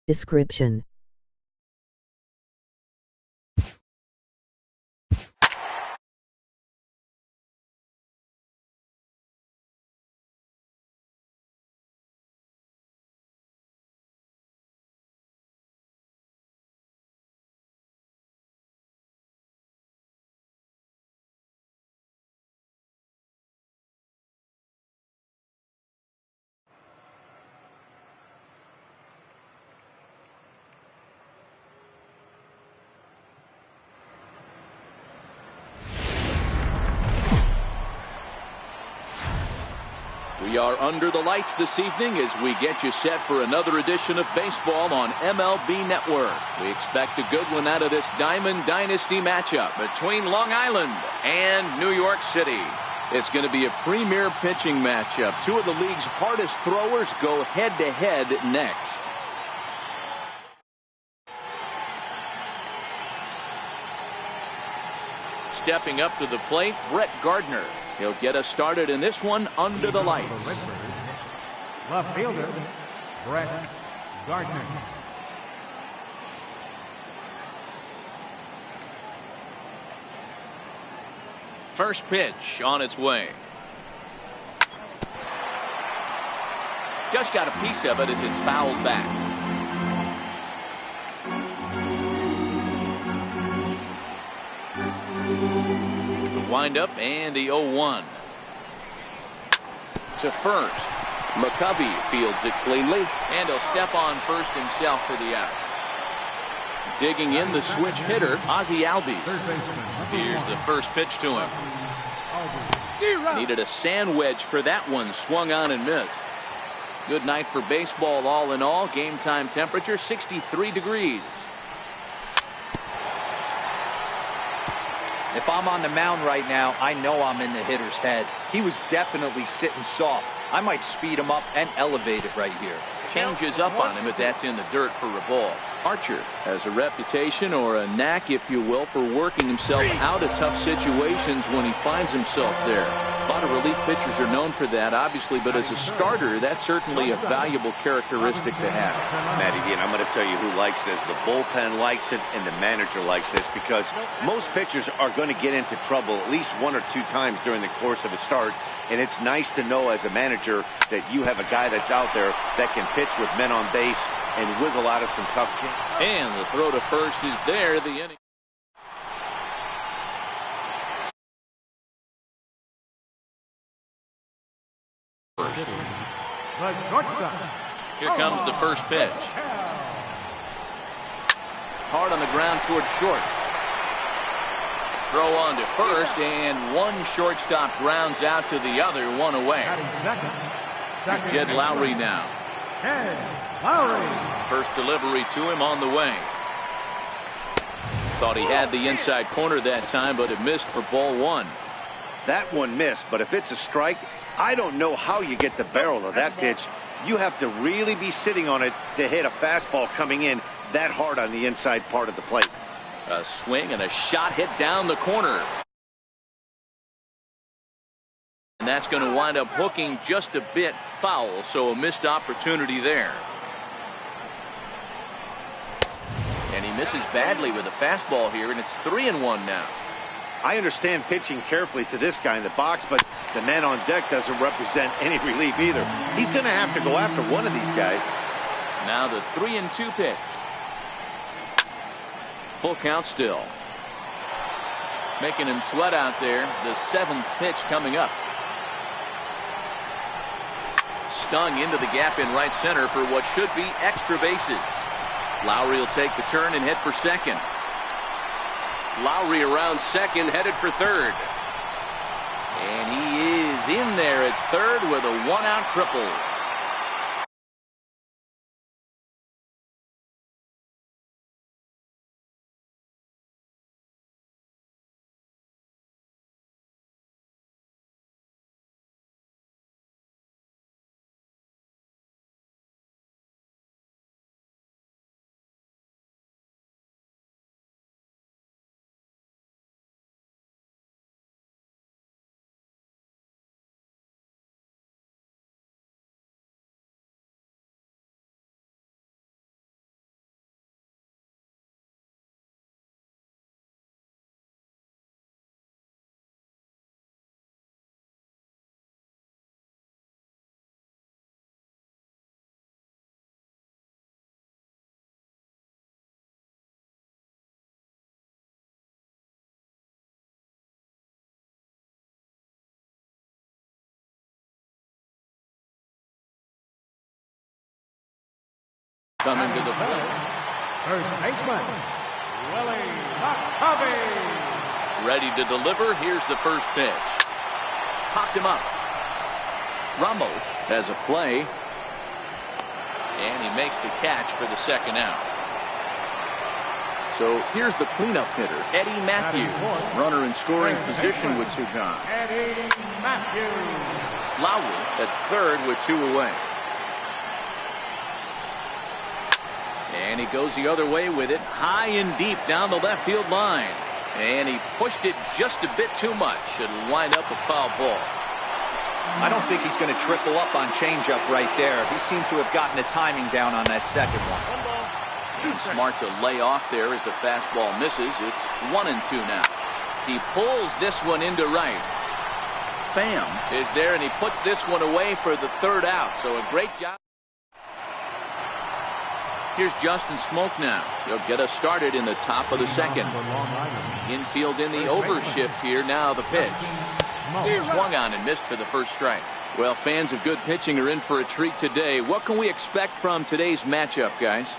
Description. We are under the lights this evening as we get you set for another edition of baseball on MLB Network. We expect a good one out of this Dymond Dynasty matchup between Long Island and New York City. It's going to be a premier pitching matchup. Two of the league's hardest throwers go head-to-head next. Stepping up to the plate, Brett Gardner. He'll get us started in this one under the lights. Left fielder, Brett Gardner. First pitch on its way. Just got a piece of it as it's fouled back. Windup and the 0-1 to first. McCovey fields it cleanly, and he'll step on first himself for the out. Digging in the switch hitter, Ozzie Albies. Here's the first pitch to him. Needed a sand wedge for that one, swung on and missed. Good night for baseball all in all. Game time temperature 63 degrees. If I'm on the mound right now, I know I'm in the hitter's head. He was definitely sitting soft. I might speed him up and elevate it right here. Changes up on him if that's in the dirt for a ball. Archer has a reputation, or a knack if you will, for working himself out of tough situations when he finds himself there. A lot of relief pitchers are known for that, obviously, but as a starter, that's certainly a valuable characteristic to have. Matty D, and I'm going to tell you who likes this. The bullpen likes it, and the manager likes this, because most pitchers are going to get into trouble at least one or two times during the course of a start, and it's nice to know as a manager that you have a guy that's out there that can pitch with men on base and wiggle out of some tough games. And the throw to first is there. The inning. Here comes the first pitch. Hard on the ground towards short. Throw on to first, and one shortstop grounds out to the other, one away. Here's Jed Lowry now. First delivery to him on the way. Thought he had the inside corner that time, but it missed for ball one. That one missed, but if it's a strike, I don't know how you get the barrel of that pitch. You have to really be sitting on it to hit a fastball coming in that hard on the inside part of the plate. A swing and a shot hit down the corner. And that's going to wind up hooking just a bit foul, so a missed opportunity there. And he misses badly with a fastball here, and it's 3-1 now. I understand pitching carefully to this guy in the box, but the man on deck doesn't represent any relief either. He's going to have to go after one of these guys. Now the 3-2 pitch. Full count still. Making him sweat out there. The 7th pitch coming up. Stung into the gap in right center for what should be extra bases. Lowry will take the turn and head for second. Lowry around second, headed for third. And he is in there at third with a one-out triple. Coming to the plate. First baseman, Willie McCovey. Ready to deliver. Here's the first pitch. Popped him up. Ramos has a play. And he makes the catch for the second out. So here's the cleanup hitter, Eddie Matthews. Runner in scoring position with 2 gone. Eddie Matthews. Lowry at third with 2 away. And he goes the other way with it, high and deep down the left field line. And he pushed it just a bit too much. It'll wind up a foul ball. I don't think he's going to triple up on changeup right there. He seemed to have gotten the timing down on that second one. And smart to lay off there as the fastball misses. It's 1-2 now. He pulls this one into right. Pham is there, and he puts this one away for the third out. So a great job. Here's Justin Smoke now. He'll get us started in the top of the second. Infield in the overshift here. Now the pitch. Swung on and missed for the first strike. Well, fans of good pitching are in for a treat today. What can we expect from today's matchup, guys?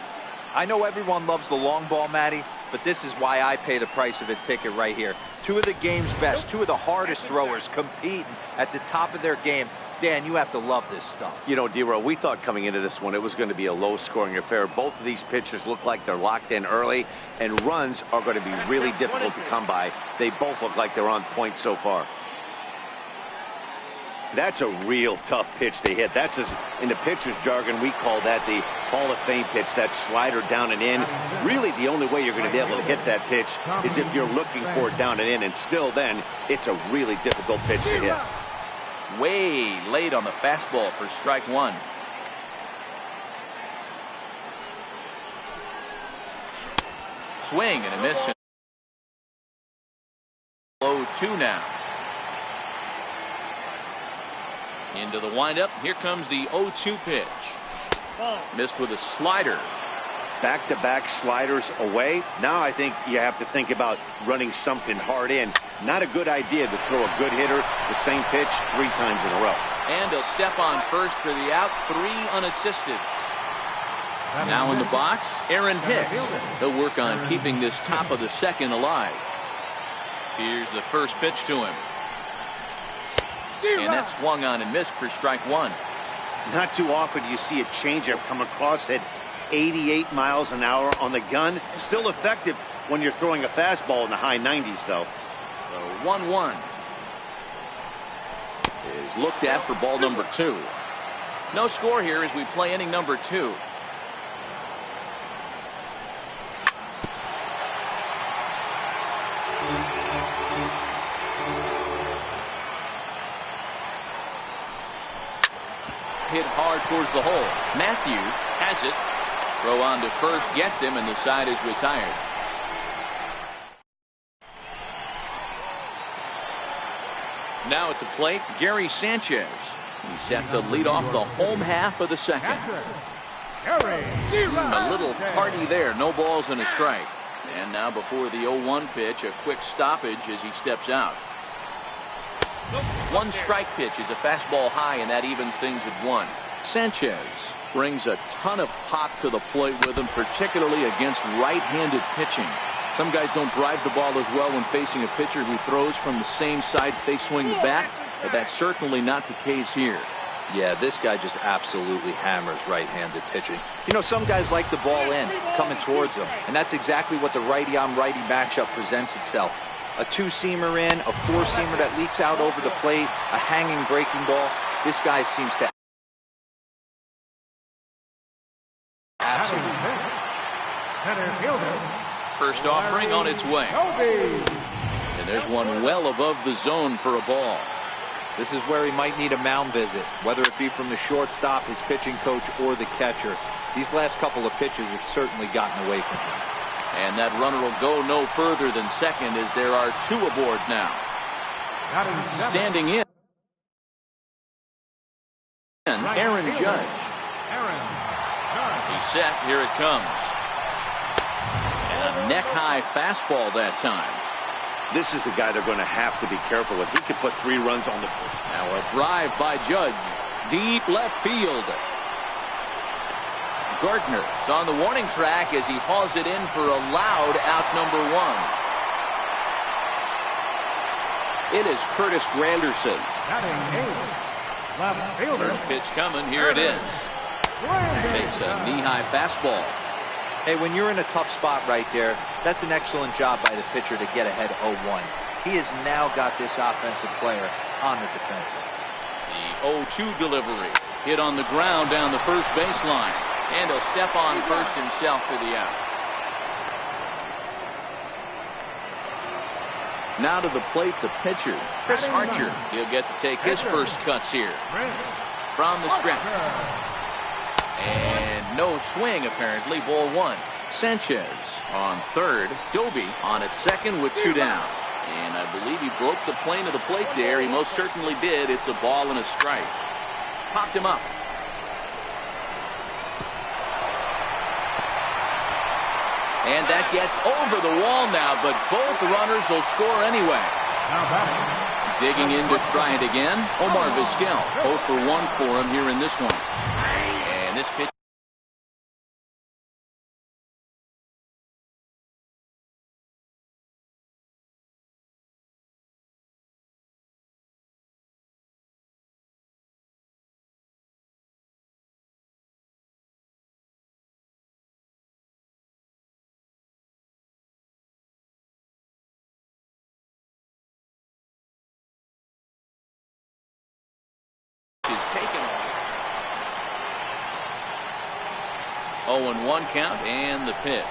I know everyone loves the long ball, Matty, but this is why I pay the price of a ticket right here. 2 of the game's best, 2 of the hardest throwers competing at the top of their game. Dan, you have to love this stuff. You know, D-Row, we thought coming into this one it was going to be a low-scoring affair. Both of these pitchers look like they're locked in early, and runs are going to be really difficult to come by. They both look like they're on point so far. That's a real tough pitch to hit. That's, as in the pitcher's jargon, we call that the Hall of Fame pitch, that slider down and in. Really, the only way you're going to be able to hit that pitch is if you're looking for it down and in, and still then, it's a really difficult pitch to hit. Way late on the fastball for strike 1. Swing and a miss. Low 2 now. Into the windup. Here comes the 0-2 pitch. Missed with a slider. Back-to-back sliders away. Now I think you have to think about running something hard in. Not a good idea to throw a good hitter the same pitch 3 times in a row. And he'll step on first for the out. 3 unassisted. Now in the box, Aaron Hicks. He'll work on keeping this top of the second alive. Here's the first pitch to him. And that swung on and missed for strike 1. Not too often do you see a changeup come across at 88 miles an hour on the gun. Still effective when you're throwing a fastball in the high 90s, though. So 1-1 is looked at for ball number 2. No score here as we play inning number 2. Hit hard towards the hole. Matthews has it. Throw on to first, gets him, and the side is retired. Now at the plate, Gary Sanchez. He's set to lead off the home half of the second. A little tardy there. No balls and a strike. And now before the 0-1 pitch, a quick stoppage as he steps out. 1 strike pitch is a fastball high, and that evens things at 1. Sanchez brings a ton of pop to the plate with him, particularly against right-handed pitching. Some guys don't drive the ball as well when facing a pitcher who throws from the same side they swing the bat, but that's certainly not the case here. Yeah, this guy just absolutely hammers right-handed pitching. You know, some guys like the ball in, coming towards them, and that's exactly what the righty-on-righty matchup presents itself. A 2-seamer in, a 4-seamer that leaks out over the plate, a hanging breaking ball. This guy seems to absolutely. First offering on its way. And there's one well above the zone for a ball. This is where he might need a mound visit, whether it be from the shortstop, his pitching coach, or the catcher. These last couple of pitches have certainly gotten away from him. And that runner will go no further than second as there are 2 aboard now. Standing in, Aaron Judge. He's set. Here it comes. And a neck-high fastball that time. This is the guy they're going to have to be careful with. He could put 3 runs on the board. Now a drive by Judge. Deep left field. Gardner is on the warning track as he hauls it in for a loud out number 1. It is Curtis Granderson. Batting eighth, left fielder. First pitch coming. Here it is. Takes a knee-high fastball. Hey, when you're in a tough spot right there, that's an excellent job by the pitcher to get ahead 0-1. He has now got this offensive player on the defensive. The 0-2 delivery. Hit on the ground down the first baseline. And he'll step on first himself for the out. Now to the plate, the pitcher, Chris Archer. He'll get to take his first cuts here. From the stretch. And no swing, apparently. Ball 1. Sanchez on third. Doby on at second with 2 down. And I believe he broke the plane of the plate there. He most certainly did. It's a ball and a strike. Popped him up. And that gets over the wall now, but both runners will score anyway. Now batting. Digging in to try it again. Omar Vizquel. 0 for 1 for him here in this one. And this pitch. Is taken. 0-1 count and the pitch.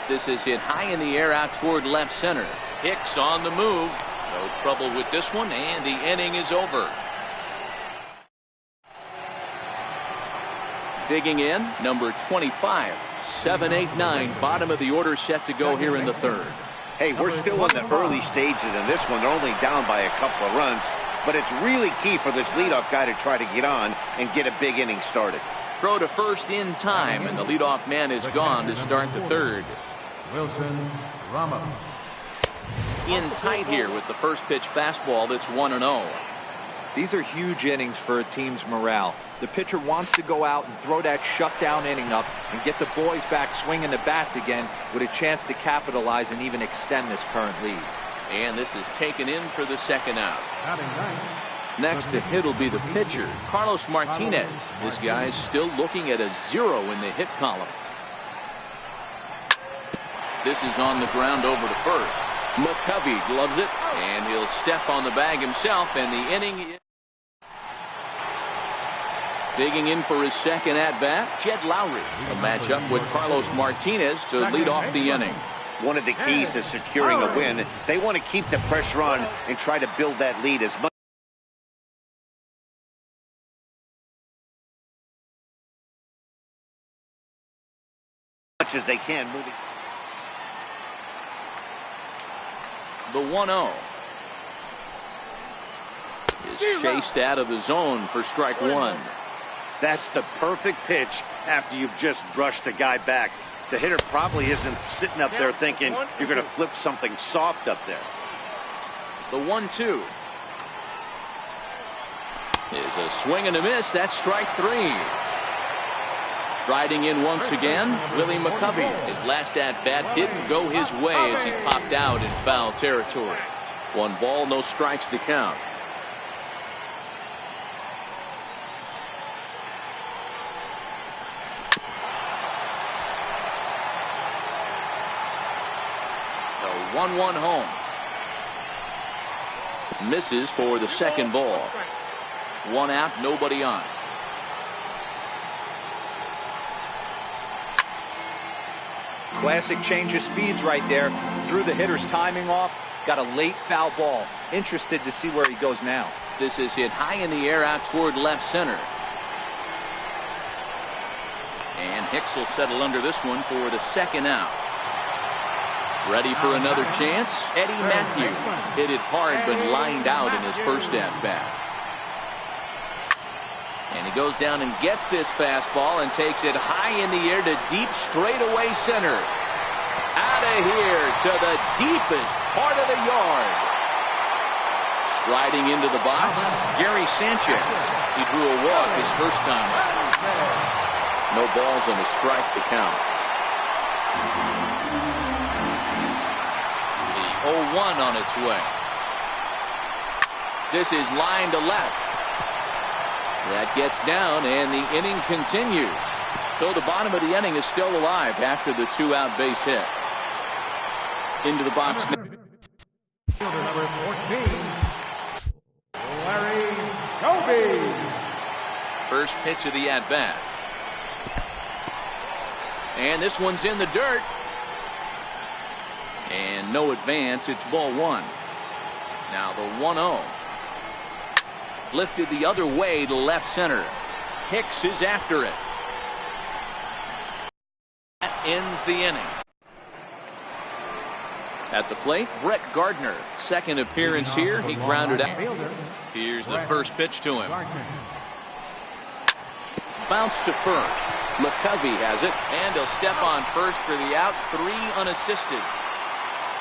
This is hit high in the air out toward left center. Hicks on the move. No trouble with this one, and the inning is over. Digging in, number 25. 7-8-9, bottom of the order set to go here in the third. Hey, we're still in the early stages in this one. They're only down by a couple of runs. But it's really key for this leadoff guy to try to get on and get a big inning started. Throw to first in time, and the leadoff man is gone to start the third. Wilson Ramos. In tight here with the first pitch fastball that's 1-0. These are huge innings for a team's morale. The pitcher wants to go out and throw that shutdown inning up and get the boys back swinging the bats again with a chance to capitalize and even extend this current lead. And this is taken in for the second out. Next to hit will be the pitcher, Carlos Martinez. This guy's still looking at a 0 in the hit column. This is on the ground over to first. McCovey gloves it, and he'll step on the bag himself, and the inning is... Digging in for his second at-bat, Jed Lowry. A matchup with Carlos Martinez to lead off the inning. One of the keys to securing a win, they want to keep the pressure on and try to build that lead as much as they can. Moving. The 1-0 is chased out of the zone for strike 1. That's the perfect pitch after you've just brushed a guy back. The hitter probably isn't sitting up there thinking you're going to flip something soft up there. The 1-2 is a swing and a miss. That's strike 3. Striding in once again, Willie McCovey. His last at-bat didn't go his way as he popped out in foul territory. 1 ball, no strikes to count. The 1-1 home. Misses for the second ball. 1 out, nobody on. Classic change of speeds right there. Threw the hitter's timing off. Got a late foul ball. Interested to see where he goes now. This is hit high in the air out toward left center. And Hicks will settle under this one for the second out. Ready for another chance? Eddie Matthews hit it hard but lined out in his first at-bat. And he goes down and gets this fastball and takes it high in the air to deep straightaway center. Out of here to the deepest part of the yard. Striding into the box, Gary Sanchez. He drew a walk his first time out. No balls and a strike to count. The 0-1 on its way. This is line to left. That gets down, and the inning continues. So the bottom of the inning is still alive after the 2-out base hit. Into the box. Fielder number 14, Larry Kobe. First pitch of the at-bat. And this one's in the dirt. And no advance. It's ball one. Now the 1-0. Lifted the other way to left center. Hicks is after it. That ends the inning. At the plate, Brett Gardner. Second appearance here. He grounded out. Here's the first pitch to him. Bounce to first. McCovey has it, and he'll step on first for the out. 3 unassisted.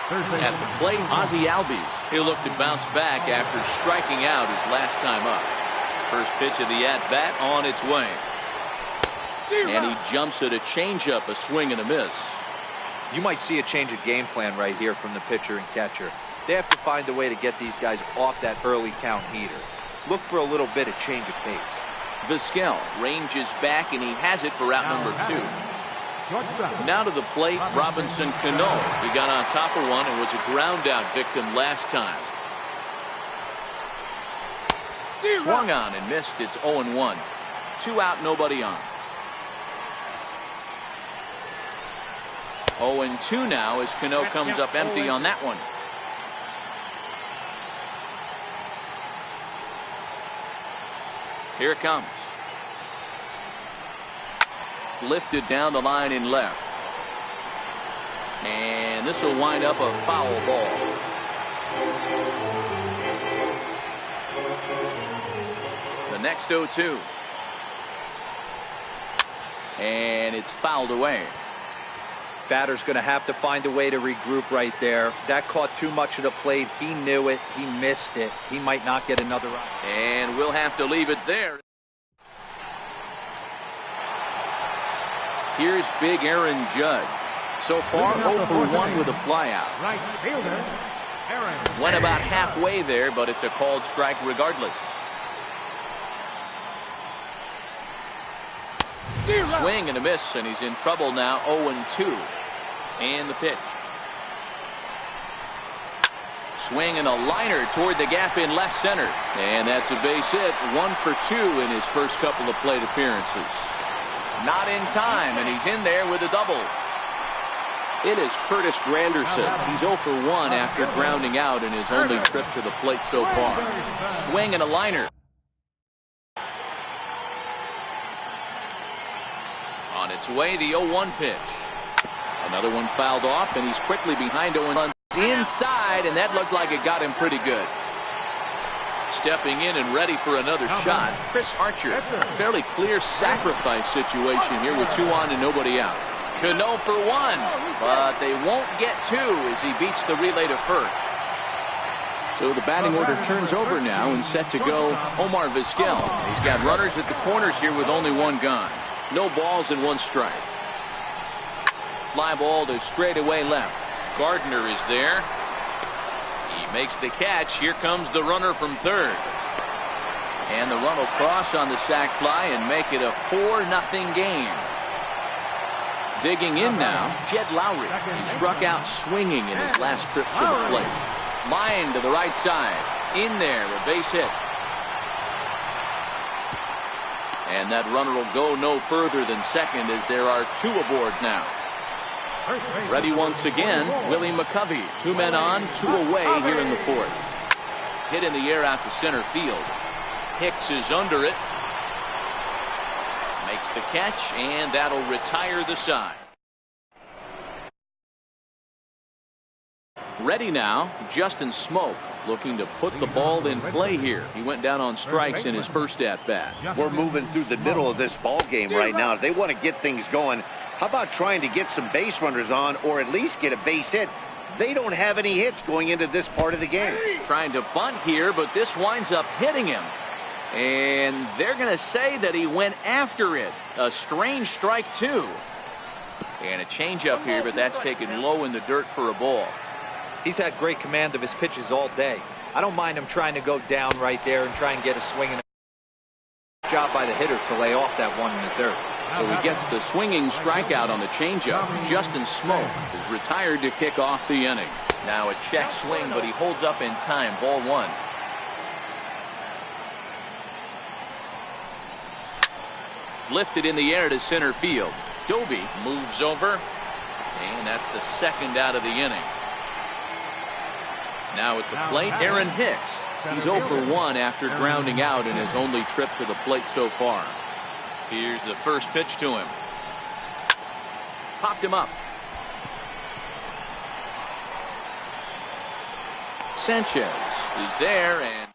At the plate, Ozzie Albies. He'll look to bounce back after striking out his last time up. First pitch of the at-bat on its way. And he jumps at a changeup, a swing and a miss. You might see a change of game plan right here from the pitcher and catcher. They have to find a way to get these guys off that early count heater. Look for a little bit of change of pace. Vizquel ranges back, and he has it for out number 2. Now to the plate, Robinson Cano. He got on top of one and was a ground out victim last time. Swung on and missed. It's 0-1. 2 out, nobody on. 0-2 now as Cano comes up empty on that one. Here it comes. Lifted down the line in left. And this will wind up a foul ball. The next 0-2. And it's fouled away. Batter's going to have to find a way to regroup right there. That caught too much of the plate. He knew it. He missed it. He might not get another out. And we'll have to leave it there. Here's big Aaron Judge. So far, 0 for 1 with a flyout. Right fielder, Aaron. Went about halfway there, but it's a called strike regardless. Swing and a miss, and he's in trouble now. 0-2. And the pitch. Swing and a liner toward the gap in left center. And that's a base hit. 1 for 2 in his first couple of plate appearances. Not in time, and he's in there with a double. It is Curtis Granderson. He's 0 for 1 after grounding out in his only trip to the plate so far. Swing and a liner. On its way, the 0-1 pitch. Another one fouled off, and he's quickly behind 0-1. Inside, and that looked like it got him pretty good. Stepping in and ready for another shot, Chris Archer. Fairly clear sacrifice situation here with 2 on and nobody out. Cano for 1, but they won't get 2 as he beats the relay to first. So the batting order turns over now and set to go Omar Vizquel. He's got runners at the corners here with only 1 gone. No balls and 1 strike. Fly ball to straightaway left. Gardner is there. He makes the catch. Here comes the runner from third. And the run will cross on the sac fly and make it a 4-0 game. Digging in now, Jed Lowry. He struck out swinging in his last trip to the plate. Line to the right side. In there, a base hit. And that runner will go no further than second as there are 2 aboard now. Ready once again, Willie McCovey. 2 men on, 2 away here in the 4th. Hit in the air out to center field. Hicks is under it. Makes the catch, and that'll retire the side. Ready now, Justin Smoke, looking to put the ball in play here. He went down on strikes in his first at-bat. We're moving through the middle of this ball game right now. If they want to get things going, how about trying to get some base runners on or at least get a base hit? They don't have any hits going into this part of the game. Trying to bunt here, but this winds up hitting him. And they're going to say that he went after it. A strange strike, too. And a changeup here, but that's taken low in the dirt for a ball. He's had great command of his pitches all day. I don't mind him trying to go down right there and try and get a swing. And a job by the hitter to lay off that one in the dirt. So he gets the swinging strikeout on the changeup. Justin Smoke is retired to kick off the inning. Now a check swing, but he holds up in time. Ball one. Lifted in the air to center field. Doby moves over, and that's the second out of the inning. Now at the plate, Aaron Hicks. He's 0 for 1 after grounding out in his only trip to the plate so far. Here's the first pitch to him. Popped him up. Sanchez is there and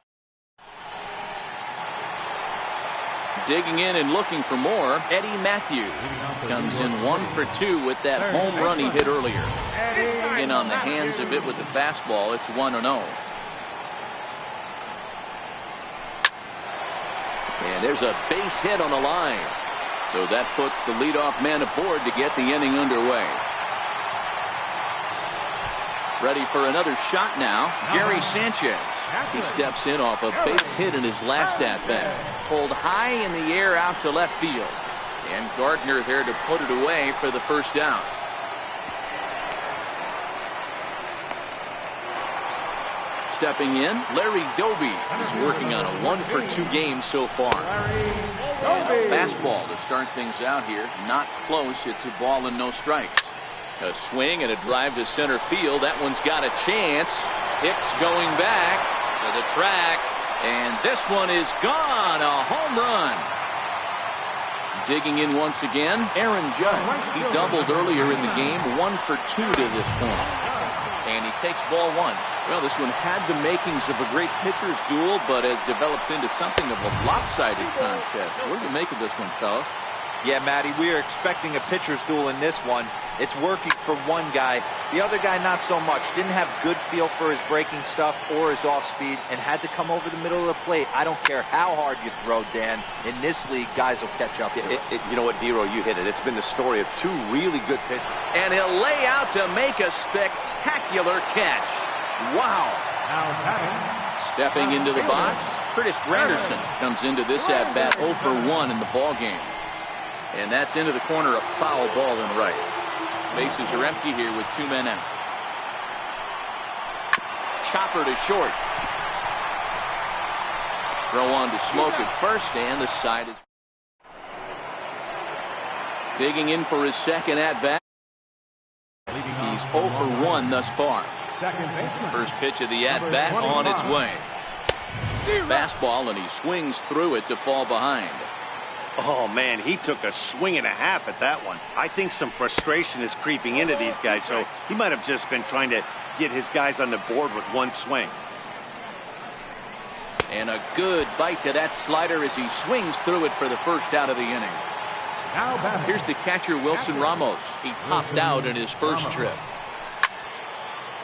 digging in and looking for more. Eddie Matthews comes in 1 for 2 with that home run he hit earlier. In on the hands of it with the fastball. It's 1-0. And there's a base hit on the line. So that puts the leadoff man aboard to get the inning underway. Ready for another shot now. Gary Sanchez. He steps in off a base hit in his last at-bat. Pulled high in the air out to left field. And Gardner there to put it away for the first down. Stepping in, Larry Doby is working on a 1 for 2 game so far. And a fastball to start things out here. Not close. It's a ball and no strikes. A swing and a drive to center field. That one's got a chance. Hicks going back to the track. And this one is gone. A home run. Digging in once again, Aaron Judge. He doubled earlier in the game. 1 for 2 to this point. And he takes ball one. Well, this one had the makings of a great pitcher's duel, but has developed into something of a lopsided contest. What do you make of this one, fellas? Yeah, Matty, we are expecting a pitcher's duel in this one. It's working for one guy. The other guy, not so much. Didn't have good feel for his breaking stuff or his off speed and had to come over the middle of the plate. I don't care how hard you throw, Dan. In this league, guys will catch up to it. You know what, Dero, you hit it. It's been the story of 2 really good pitchers. And he'll lay out to make a spectacular catch. Wow. Stepping into the box, Curtis Granderson comes into this at-bat 0 for 1 in the ball game. And that's into the corner, a foul ball in right. Bases are empty here with 2 men out. Chopper to short. Throw on to Smoke at first, and the side is digging in for his second at-bat. He's 0 for 1 thus far. First pitch of the at-bat on its way. Fastball, and he swings through it to fall behind. Oh, man, he took a swing and a half at that one. I think some frustration is creeping into these guys, so he might have just been trying to get his guys on the board with one swing. And a good bite to that slider as he swings through it for the first out of the inning. Here's the catcher, Wilson Ramos. He popped out in his first trip.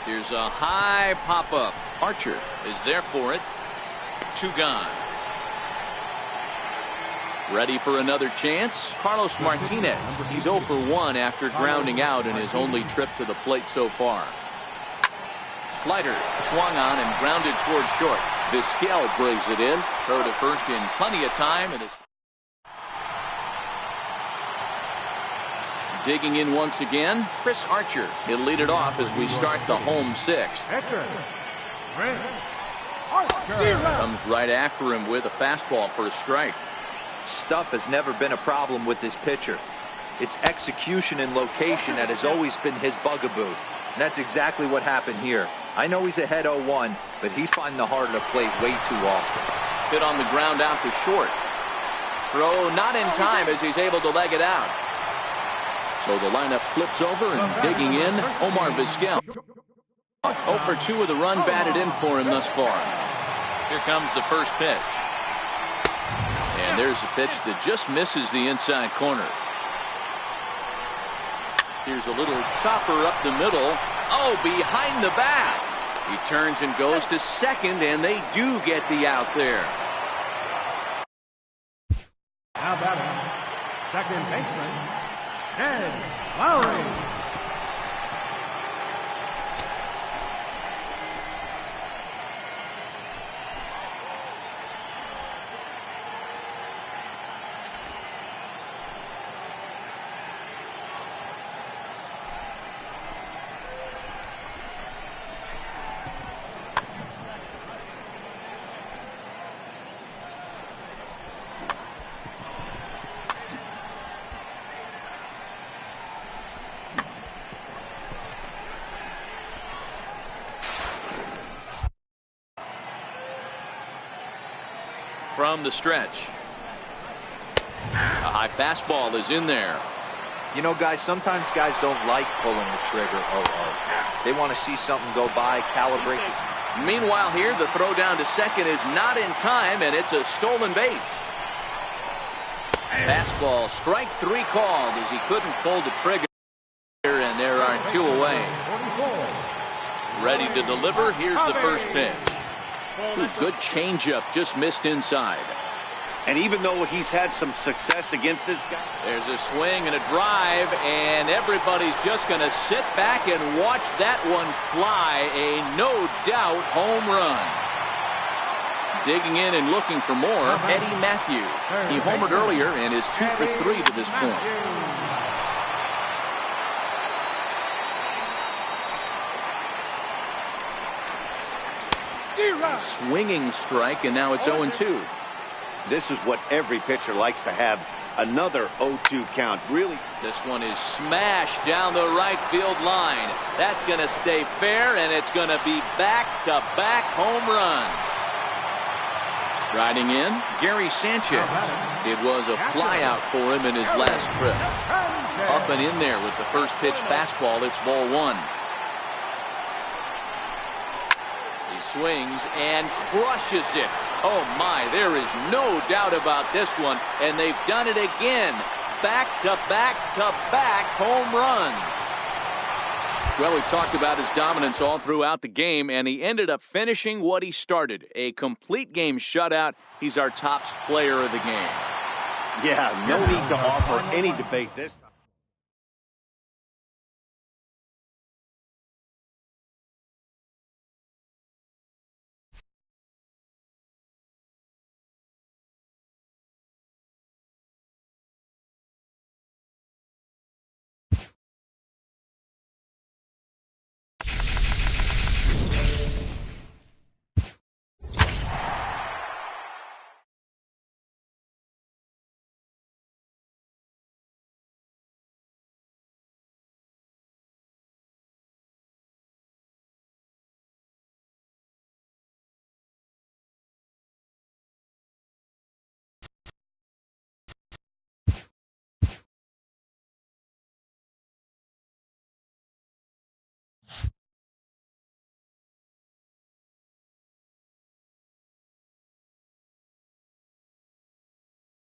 Here's a high pop-up. Archer is there for it. 2 gone. Ready for another chance. Carlos Martinez. He's 0 for 1 after grounding out in his only trip to the plate so far. Slider swung on and grounded towards short. Vizquel brings it in. Throw to first in plenty of time. And digging in once again, Chris Archer. He'll lead it off as we start the home 6th. Comes right after him with a fastball for a strike. Stuff has never been a problem with this pitcher. It's execution and location that has always been his bugaboo. And that's exactly what happened here. I know he's ahead 0-1, but he's finding the heart of the plate way too often. Hit on the ground out to short. Throw not in time as he's able to leg it out. So the lineup flips over and digging in, Omar Vizquel. 0 for 2 with a run batted in for him thus far. Here comes the first pitch. And there's a pitch that just misses the inside corner. Here's a little chopper up the middle. Oh, behind the bat. He turns and goes to second, and they do get the out there. Now batting, second baseman, Ed Lowry. From the stretch. A high fastball is in there. You know, guys, sometimes guys don't like pulling the trigger. They want to see something go by, calibrate this. Meanwhile here, the throw down to second is not in time, and it's a stolen base. Fastball, strike three called as he couldn't pull the trigger, and there are two away. Ready to deliver. Here's the first pitch. Ooh, good changeup, just missed inside. And even though he's had some success against this guy, there's a swing and a drive, and everybody's just going to sit back and watch that one fly. A no-doubt home run. Digging in and looking for more, Eddie Matthews. He homered earlier and is 2 for 3 to this point. Swinging strike, and now it's 0-2. This is what every pitcher likes to have. Another 0-2 count. Really, this one is smashed down the right field line. That's going to stay fair, and it's going to be back-to-back home run. Striding in, Gary Sanchez. It was a flyout for him in his last trip. Up and in there with the first pitch fastball. It's ball one. Swings and crushes it. Oh my, there is no doubt about this one, and they've done it again. Back-to-back-to-back home run. Well, we've talked about his dominance all throughout the game, and he ended up finishing what he started. A complete game shutout. He's our top player of the game. Yeah, no need to offer any debate this time.